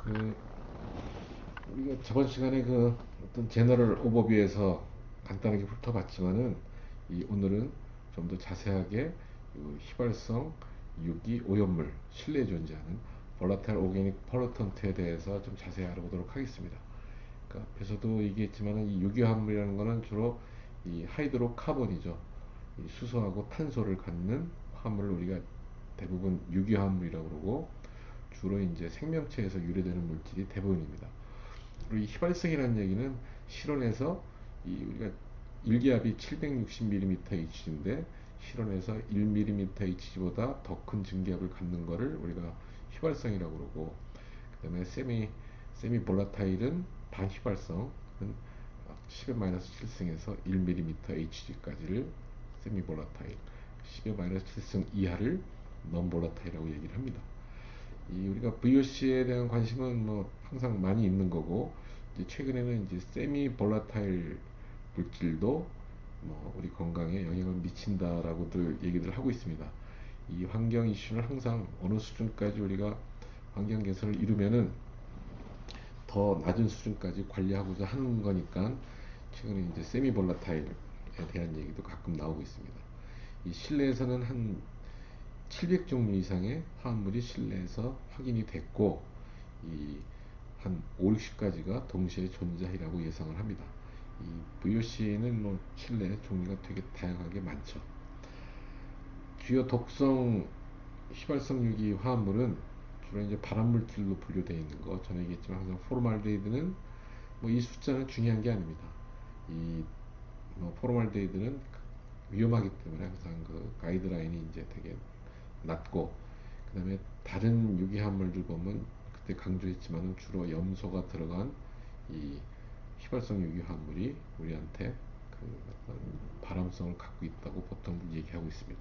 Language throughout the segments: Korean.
그 우리가 저번 시간에 그 어떤 제너럴 오버뷰에서 간단하게 훑어봤지만은 이 오늘은 좀 더 자세하게 이 휘발성 유기 오염물 실내에 존재하는 볼라타일 오게닉 펄러턴트에 대해서 좀 자세히 알아보도록 하겠습니다. 그러니까 앞에서도 얘기했지만은 이 유기화합물이라는 것은 주로 이 하이드로카본이죠. 이 수소하고 탄소를 갖는 화합물을 우리가 대부분 유기화합물이라고 그러고, 주로 이제 생명체에서 유래되는 물질이 대부분입니다. 그리고 이 휘발성이라는 얘기는 실온에서 이 우리가 일기압이 760mmHg인데 실온에서 1mmHg보다 더 큰 증기압을 갖는 것을 우리가 휘발성이라고 그러고, 그다음에 세미 볼라타일은 반휘발성은 10의 7승에서 1mmHg까지를 세미 볼라타일, 10의 7승 이하를 non 볼라타일이라고 얘기를 합니다. 이 우리가 VOC에 대한 관심은 뭐 항상 많이 있는 거고, 이제 최근에는 이제 세미 볼라타일 물질도 뭐 우리 건강에 영향을 미친다라고들 얘기를 하고 있습니다. 이 환경 이슈는 항상 어느 수준까지 우리가 환경 개선을 이루면은 더 낮은 수준까지 관리하고자 하는 거니까, 최근에 이제 세미 볼라타일에 대한 얘기도 가끔 나오고 있습니다. 이 실내에서는 한 700종류 이상의 화합물이 실내에서 확인이 됐고, 이 한 5, 60가지가 동시에 존재하리라고 예상을 합니다. 이 VOC에는 뭐 실내 종류가 되게 다양하게 많죠. 주요 독성 휘발성 유기 화합물은 주로 이제 발암물질로 분류되어 있는 거 전에 얘기했지만, 항상 포르말데히드는 뭐 이 숫자는 중요한 게 아닙니다. 이 뭐 포르말데히드는 위험하기 때문에 항상 그 가이드라인이 이제 되게 낮고, 그 다음에 다른 유기화합물들 보면 그때 강조했지만 주로 염소가 들어간 이 휘발성 유기화합물이 우리한테 그 어떤 발암성을 갖고 있다고 보통 얘기하고 있습니다.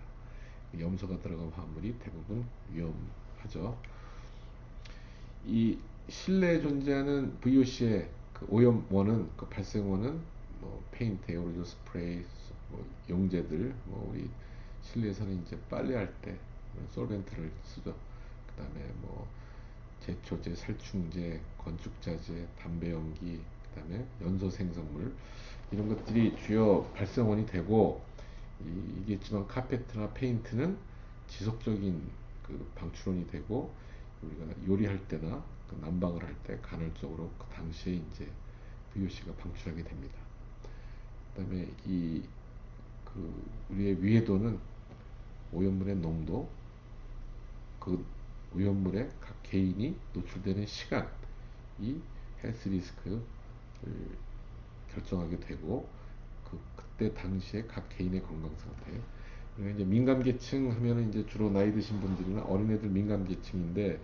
염소가 들어간 화합물이 대부분 위험하죠. 이 실내에 존재하는 VOC의 그 오염원은, 그 발생원은 뭐 페인트, 에어로졸 스프레이, 뭐 용제들, 뭐 우리 실내에서는 이제 빨래할 때 솔벤트를 쓰죠. 그 다음에 뭐 제초제, 살충제, 건축자재, 담배 연기, 그 다음에 연소 생성물, 이런 것들이 주요 발생원이 되고, 이겠지만 카페트나 페인트는 지속적인 그 방출원이 되고, 우리가 요리할 때나 그 난방을 할 때 간헐적으로 그 당시에 이제 VOC가 방출하게 됩니다. 그다음에 이 그 우리의 위해도는 오염물의 농도, 그 오염물에 각 개인이 노출되는 시간, 이 헬스 리스크를 결정하게 되고, 그때 당시에 각 개인의 건강 상태. 그리고 이제 민감계층 하면은 이제 주로 나이 드신 분들이나 어린애들 민감계층인데,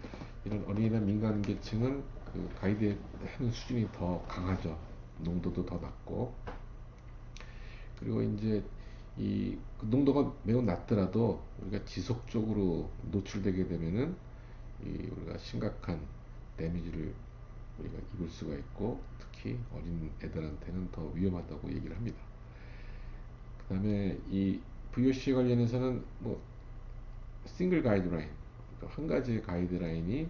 이런 어린이나 민감계층은 그 가이드하는 수준이 더 강하죠. 농도도 더 낮고. 그리고 이제 이그 농도가 매우 낮더라도 우리가 지속적으로 노출되게 되면은 이 우리가 심각한 데미지를 우리가 입을 수가 있고, 특히 어린 애들한테는 더 위험하다고 얘기를 합니다. 그 다음에 이 VOC 관련해서는 뭐 싱글 가이드라인, 그러니까 한 가지의 가이드라인이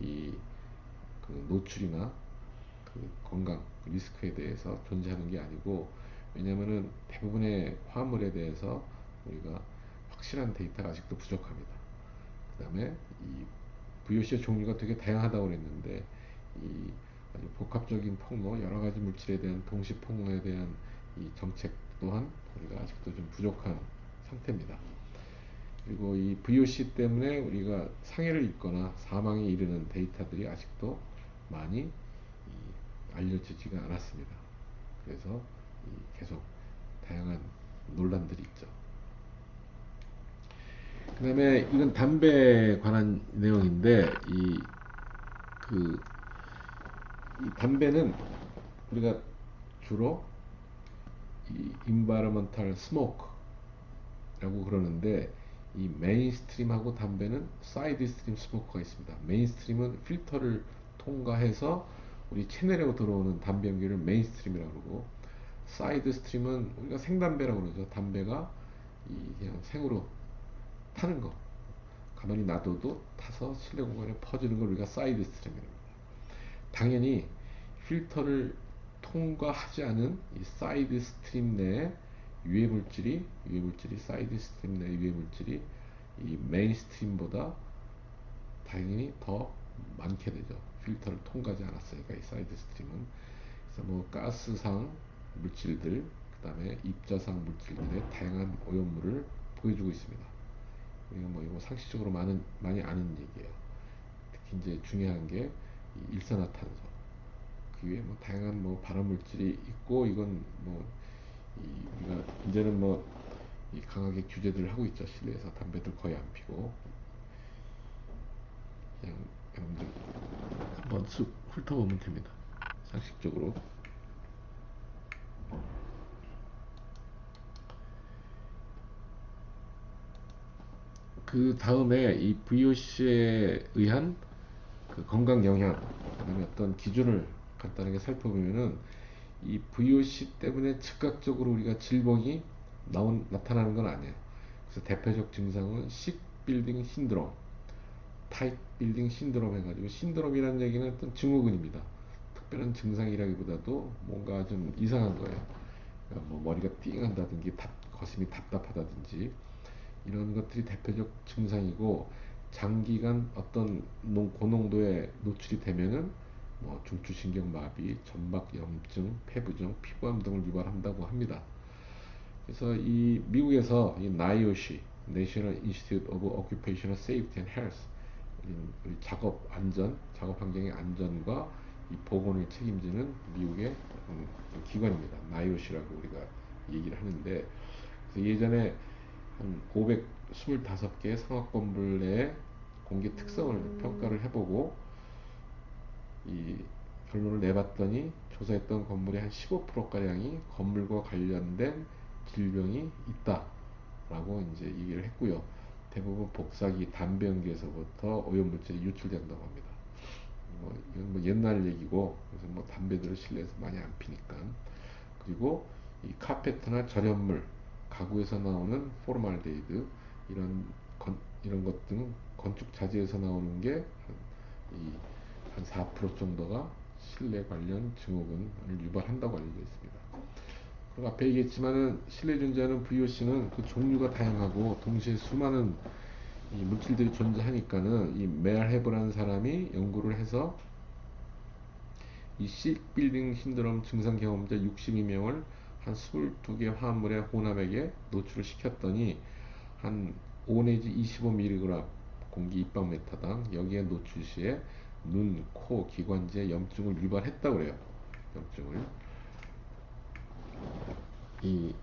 이 그 노출이나 그 건강 리스크에 대해서 존재하는 게 아니고, 왜냐면은 대부분의 화합물에 대해서 우리가 확실한 데이터가 아직도 부족합니다. 그 다음에 이 VOC의 종류가 되게 다양하다고 그랬는데, 이 아주 복합적인 폭로, 여러 가지 물질에 대한 동시 폭로에 대한 이 정책 또한 우리가 아직도 좀 부족한 상태입니다. 그리고 이 VOC 때문에 우리가 상해를 입거나 사망에 이르는 데이터들이 아직도 많이 알려지지가 않았습니다. 그래서 계속 다양한 논란들이 있죠. 그 다음에 이건 담배에 관한 내용인데, 그, 이 담배는 우리가 주로 이 environmental smoke라고 그러는데, 이 메인스트림하고 담배는 사이드 스트림 스모커가 있습니다. 메인스트림은 필터를 통과해서 우리 체내로 들어오는 담배 연기를 메인스트림이라고 그러고, 사이드 스트림은 우리가 생담배라고 그러죠. 담배가 그냥 생으로 타는 거, 가만히 놔둬도 타서 실내 공간에 퍼지는 걸 우리가 사이드 스트림이라고 합니다. 당연히 필터를 통과하지 않은 이 사이드 스트림 내에 유해물질이 사이드 스트림 내 유해물질이 이 메인 스트림보다 당연히 더 많게 되죠. 필터를 통과하지 않았으니까 이 사이드 스트림은. 그래서 뭐 가스상 물질들, 그 다음에 입자상 물질들의 다양한 오염물을 보여주고 있습니다. 우리가 뭐 이거 상식적으로 많이 아는 얘기예요. 특히 이제 중요한 게 이 일산화탄소. 그 위에 뭐 다양한 뭐 발암 물질이 있고, 이건 뭐 우리가 이제는 뭐 이 강하게 규제들을 하고 있죠. 실내에서 담배들 거의 안 피고. 그냥 여러분들 한번 쑥 훑어보면 됩니다. 상식적으로. 그 다음에 이 VOC에 의한 그 건강 영향, 그다음에 어떤 기준을 간단하게 살펴보면은 이 VOC 때문에 즉각적으로 우리가 질병이 나타나는 건 아니에요. 그래서 대표적 증상은 식 빌딩 신드롬, 타입 빌딩 신드롬 해가지고, 신드롬이라는 얘기는 어떤 증후군입니다. 특별한 증상이라기보다도 뭔가 좀 이상한 거예요. 그러니까 뭐 머리가 띵한다든지 가슴이 답답하다든지 이런 것들이 대표적 증상이고, 장기간 어떤 고농도에 노출이 되면은 뭐 중추신경 마비, 점막 염증, 폐부종, 피부암 등을 유발한다고 합니다. 그래서 이 미국에서 이 NIOSH, National Institute of Occupational Safety and Health, 작업 안전, 작업 환경의 안전과 이 보건을 책임지는 미국의 기관입니다. NIOSH라고 우리가 얘기를 하는데, 그래서 예전에 한 525개 상업 건물 의 공기 특성을 평가를 해보고 이 결론을 내봤더니, 조사했던 건물의 한 15%가량이 건물과 관련된 질병이 있다라고 이제 얘기를 했고요. 대부분 복사기, 담배 연기에서부터 오염물질이 유출된다고 합니다. 이건 뭐 옛날 얘기고, 그래서 뭐 담배들을 실내에서 많이 안 피니까. 그리고 이 카페트나 절연물, 가구에서 나오는 포르말데이드, 이런 이런 것 등 건축 자재에서 나오는 게 한 4% 정도가 실내 관련 증후군을 유발한다고 알려져 있습니다. 그리고 앞에 얘기했지만은 실내 존재하는 VOC는 그 종류가 다양하고 동시에 수많은 이 물질들이 존재하니까는, 이 메알 헤브라는 사람이 연구를 해서 이 식빌딩 신드롬 증상 경험자 62명을 한 22개 화합물의 혼합에게 노출을 시켰더니 한 5 내지 25mg 공기 입방 메타당, 여기에 노출 시에 눈, 코, 기관지에 염증을 유발했다고 그래요. 염증을. 이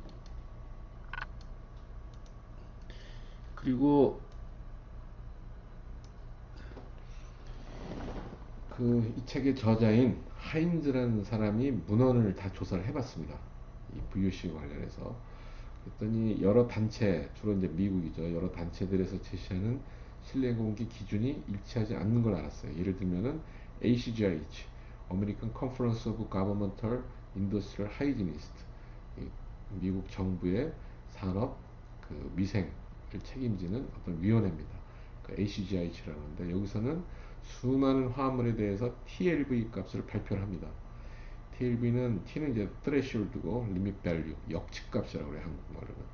그리고 이 책의 저자인 하인즈라는 사람이 문헌을 다 조사를 해봤습니다. 이 VOC 관련해서. 그랬더니 여러 단체, 주로 이제 미국이죠. 여러 단체들에서 제시하는 실내 공기 기준이 일치하지 않는 걸 알았어요. 예를 들면은 ACGIH, American Conference of Governmental Industrial Hygienists, 미국 정부의 산업 그 미생을 책임지는 어떤 위원회입니다. 그 ACGIH라는데, 여기서는 수많은 화합물에 대해서 TLV 값을 발표를 합니다. TLV는 T는 이제 threshold고 limit value, 역치값이라고 그래요, 한국말로는.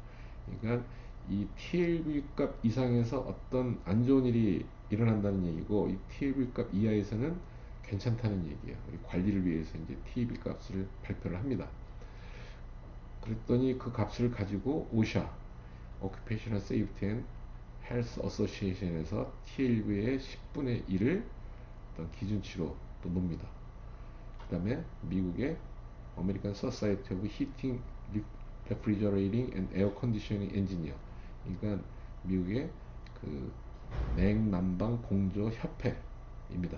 그러니까 이 TLV 값 이상에서 어떤 안 좋은 일이 일어난다는 얘기고, 이 TLV 값 이하에서는 괜찮다는 얘기예요. 관리를 위해서 이제 TLV 값을 발표를 합니다. 그랬더니 그 값을 가지고 OSHA, Occupational Safety and Health Association에서 TLV의 10분의 1을 어떤 기준치로 또 놉니다. 그 다음에 미국의 American Society of Heating, Refrigerating and Air Conditioning Engineer, 그러니까 미국의 그 냉난방 공조 협회입니다.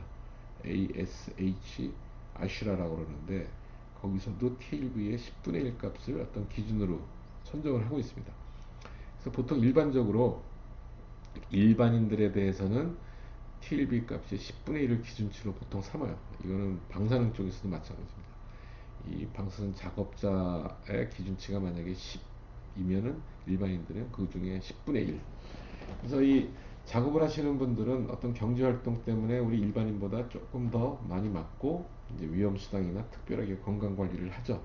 ASH, 아슈라라고 그러는데, 거기서도 TLV의 10분의 1 값을 어떤 기준으로 선정을 하고 있습니다. 그래서 보통 일반적으로 일반인들에 대해서는 TLV 값이 10분의 1을 기준치로 보통 삼아요. 이거는 방사능 쪽에서도 마찬가지입니다. 이 방사능 작업자의 기준치가 만약에 10이면은 일반인들은 그 중에 10분의 1. 그래서 이 작업을 하시는 분들은 어떤 경제 활동 때문에 우리 일반인보다 조금 더 많이 맞고 이제 위험 수당이나 특별하게 건강 관리를 하죠.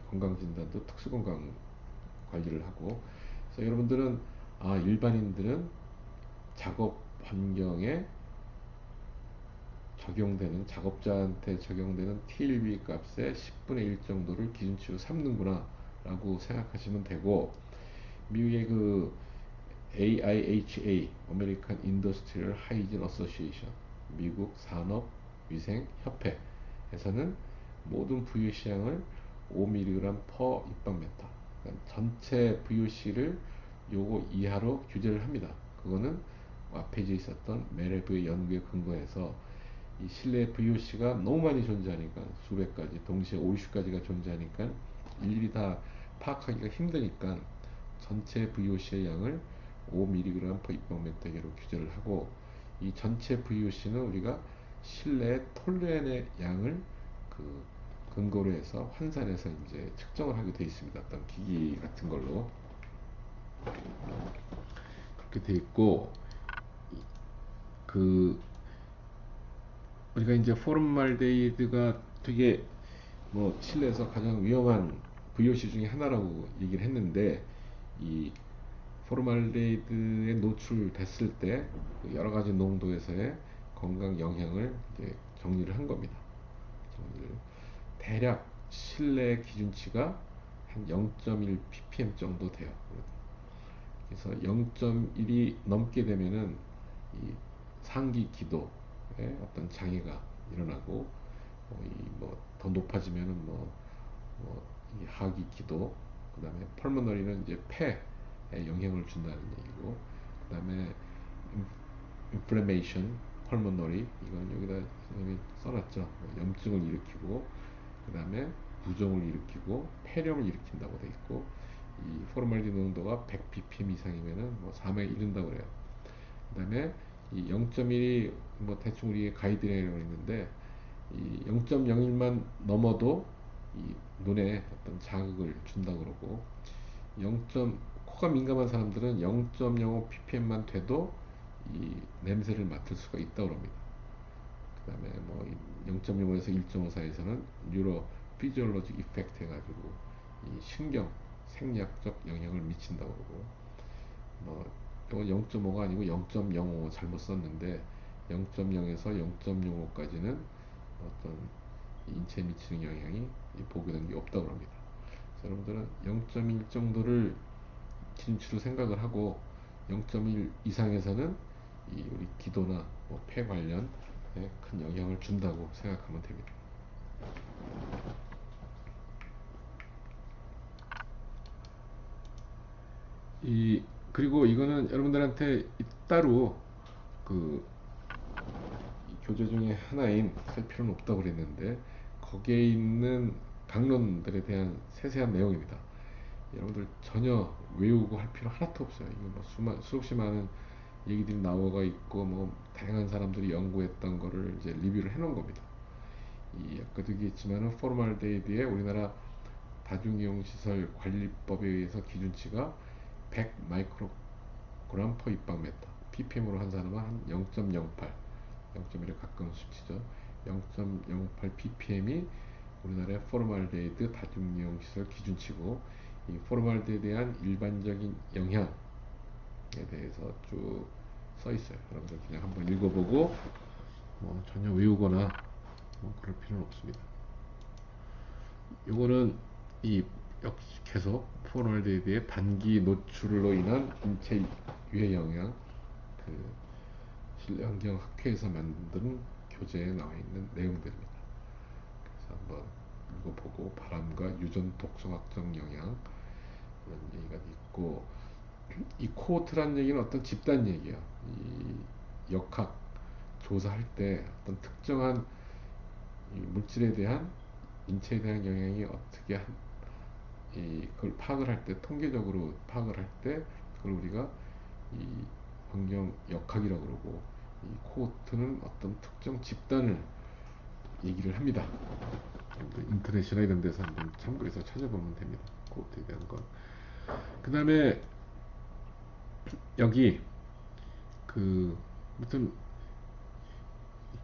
건강 진단도 특수 건강 관리를 하고. 그래서 여러분들은 일반인들은 작업 환경에 적용되는 작업자한테 적용되는 TLB 값의 10분의 1 정도를 기준치로 삼는구나 라고 생각하시면 되고, 미국의 그 AIHA, American Industrial Hygiene Association, 미국 산업위생협회에서는 모든 VOC량을 5mg per 입방미터, 그러니까 전체 VOC를 요거 이하로 규제를 합니다. 그거는 앞에 있었던 메레브의 연구에 근거해서 이 실내 VOC가 너무 많이 존재하니까, 수백 가지 동시에 50가지가 존재하니까 일일이 다 파악하기가 힘드니까 전체 VOC의 양을 5mg per 입방미터계로 규제를 하고, 이 전체 VOC는 우리가 실내 톨루엔의 양을 그 근거로 해서 환산해서 이제 측정을 하게 되어 있습니다. 어떤 기기 같은 걸로 그렇게 되어 있고, 그 우리가 이제 포름알데히드가 되게 뭐 실내에서 가장 위험한 VOC 중에 하나라고 얘기를 했는데, 이 포름알데히드에 노출됐을 때 여러 가지 농도에서의 건강 영향을 이제 정리를 한 겁니다. 대략 실내 기준치가 한 0.1 ppm 정도 돼요. 그래서 0.1이 넘게 되면은 이 상기 기도에 어떤 장애가 일어나고, 더 높아지면은 이 하기 기도, 그 다음에 펄모너리는 이제 폐에 영향을 준다는 얘기고, 그 다음에 인플레메이션 펄모너리, 이건 여기다 선생님이 써놨죠. 염증을 일으키고, 그 다음에 부종을 일으키고 폐렴을 일으킨다고 돼 있고, 이 포르말딘 농도가 100 ppm 이상이면은 사망에 이른다고 그래요. 그 다음에 이 0.1이 대충 우리 가이드라인이라고 있는데, 이 0.01만 넘어도 이 눈에 어떤 자극을 준다고 그러고, 0. 코가 민감한 사람들은 0.05 ppm만 돼도 이 냄새를 맡을 수가 있다고 합니다. 그 다음에 0.05에서 1.5 사이에서는 뉴로 피지올로직 이펙트 해가지고 이 신경 생리학적 영향을 미친다고 그러고, 이건 0.5가 아니고 0.05 잘못 썼는데, 0.0에서 0.05까지는 어떤 인체에 미치는 영향이 보고된 게 없다고 합니다. 여러분들은 0.1 정도를 기준치로 생각을 하고, 0.1 이상에서는 이 우리 기도나 폐 관련에 큰 영향을 준다고 생각하면 됩니다. 그리고 이거는 여러분들한테 따로 그 교재 중에 하나인 할 필요는 없다고 그랬는데, 거기에 있는 강론들에 대한 세세한 내용입니다. 여러분들 전혀 외우고 할 필요 하나도 없어요. 이거 수없이 많은 얘기들이 나오가 있고, 다양한 사람들이 연구했던 거를 이제 리뷰를 해놓은 겁니다. 아까도 얘기했지만은 포르말데히드의 우리나라 다중이용시설 관리법에 의해서 기준치가 100 마이크로그램 퍼 입방미터, ppm으로 환산하면 한 0.08, 0.1에 가까운 수치죠. 0.08 ppm이 우리나라의 포르말데히드 다중이용시설 기준치고, 이 포르말데히드에 대한 일반적인 영향에 대해서 쭉 써 있어요. 여러분들 그냥 한번 읽어보고 전혀 외우거나 그럴 필요는 없습니다. 요거는 이 역시 계속 포르말데히드의 단기 노출로 인한 인체 유해 영향, 그 실내 환경 학회에서 만든 교재에 나와 있는 내용들입니다. 그래서 한번 읽어보고, 바람과 유전 독성학적 영향 이런 얘기가 있고, 이 코호트라는 얘기는 어떤 집단 얘기예요. 이 역학 조사할 때 어떤 특정한 이 물질에 대한 인체에 대한 영향이 어떻게 그걸 파악을 할 때, 통계적으로 파악을 할 때, 그걸 우리가 이 환경 역학이라고 그러고, 이 코호트는 어떤 특정 집단을 얘기를 합니다. 인터넷이나 이런 데서 한번 참고해서 찾아보면 됩니다. 코호트에 대한 건. 그 다음에 여기 아무튼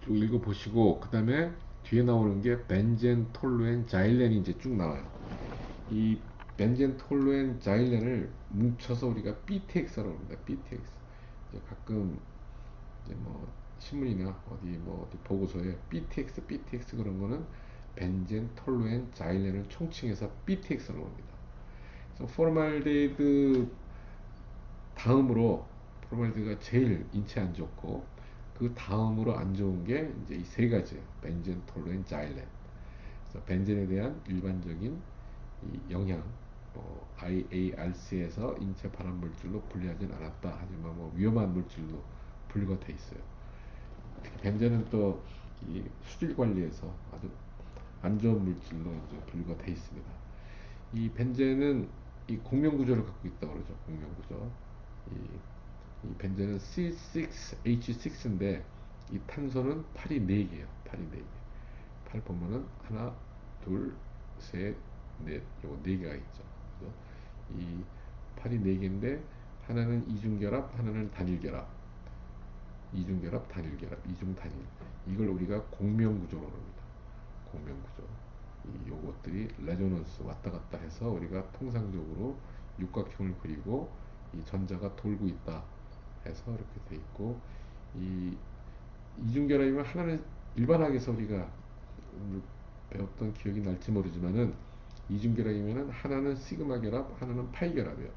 쭉 읽어보시고, 그 다음에 뒤에 나오는 게 벤젠, 톨루엔, 자일렌이 이제 쭉 나와요. 이 벤젠, 톨루엔, 자일렌을 뭉쳐서 우리가 BTX라고 합니다. BTX. 이제 가끔 이제 뭐 신문이나 어디 보고서에 BTX 그런 거는 벤젠, 톨루엔, 자일렌을 총칭해서 BTX라고 합니다. 그래서 포르말데이드 다음으로, 포르말데이드가 제일 인체 안 좋고 그 다음으로 안 좋은 게 이제 이 세 가지예요. 벤젠, 톨루엔, 자일렌. 그래서 벤젠에 대한 일반적인 이 영향, IARC에서 인체 발암 물질로 분류하진 않았다. 하지만 뭐 위험한 물질로 분류가 돼 있어요. 특히 벤젠은 또 이 수질 관리에서 아주 안 좋은 물질로 이제 분류가 돼 있습니다. 이 벤젠은 이 공명 구조를 갖고 있다고 그러죠. 공명 구조. 이 벤젠은 C6H6인데 이 탄소는 팔이 4개예요. 팔이 4개. 팔 보면은 하나, 둘, 셋, 넷. 요거 4개가 있죠. 그래서 이 팔이 4개인데 하나는 이중결합, 하나는 단일결합. 이중결합, 단일결합, 이중단일. 이걸 우리가 공명구조로 합니다. 공명구조. 요것들이 레조넌스 왔다 갔다 해서 우리가 통상적으로 육각형을 그리고 이 전자가 돌고 있다 해서 이렇게 돼 있고, 이 이중결합이면 하나는 일반학에서 우리가 배웠던 기억이 날지 모르지만은 이중결합이면은 하나는 시그마 결합, 하나는 파이 결합이에요.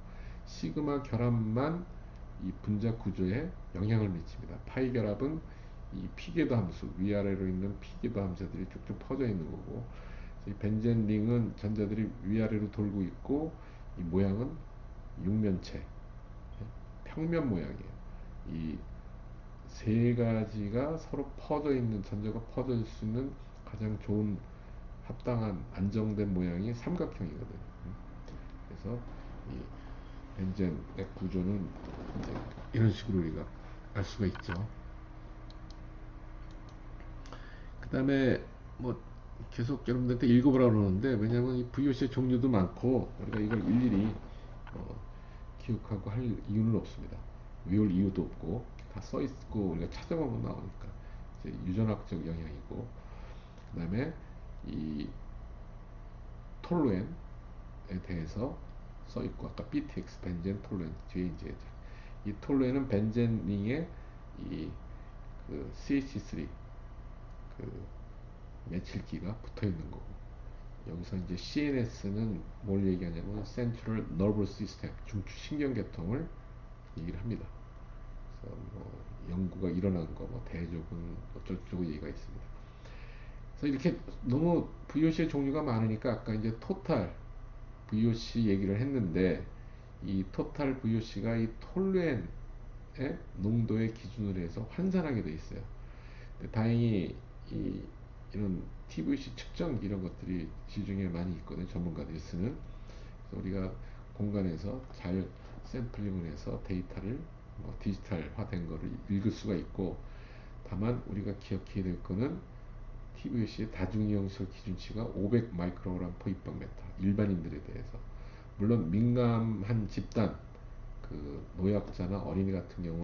시그마 결합만 이 분자 구조에 영향을 미칩니다. 파이 결합은 이 피궤도 함수, 위아래로 있는 피궤도 함수들이 쭉쭉 퍼져 있는 거고, 이 벤젠 링은 전자들이 위아래로 돌고 있고, 이 모양은 육면체, 평면 모양이에요. 이 세 가지가 서로 퍼져 있는, 전자가 퍼져 있을 수 있는 가장 좋은 합당한 안정된 모양이 삼각형이거든요. 그래서 이 벤젠의 구조는 이제 이런 식으로 우리가 알 수가 있죠. 그 다음에 뭐 계속 여러분들한테 읽어보라 그러는데, 왜냐면 이 VOC의 종류도 많고 우리가 이걸 일일이 어, 기억하고 할 이유는 없습니다. 외울 이유도 없고 다 써 있고 우리가 찾아보면 나오니까 이제 유전학적 영향이고, 그 다음에 이 톨루엔에 대해서 써 있고, 아까 BTX 벤젠 톨루엔 뒤에 이제 이 톨루엔은 벤젠 링에 이 그 CH3 그 메칠기가 붙어 있는 거고, 여기서 이제 CNS는 뭘 얘기하냐면 Central Nervous System, 중추신경계통을 얘기를 합니다. 그래서 뭐 연구가 일어난 거, 뭐 대조군 어쩌고저쩌고 얘기가 있습니다. 그래서 이렇게 너무 VOC의 종류가 많으니까 아까 이제 토탈 VOC 얘기를 했는데, 이 토탈 VOC가 이 톨루엔의 농도의 기준으로 해서 환산하게 돼 있어요. 다행히 이런 TVC 측정 이런 것들이 시중에 많이 있거든요. 전문가들이 쓰는. 그래서 우리가 공간에서 잘 샘플링을 해서 데이터를 뭐 디지털화된 거를 읽을 수가 있고, 다만 우리가 기억해야 될 거는 TVC의 다중이용설 기준치가 500 마이크로그램 퍼 입방메타, 일반인들에 대해서. 물론 민감한 집단, 그 노약자나 어린이 같은 경우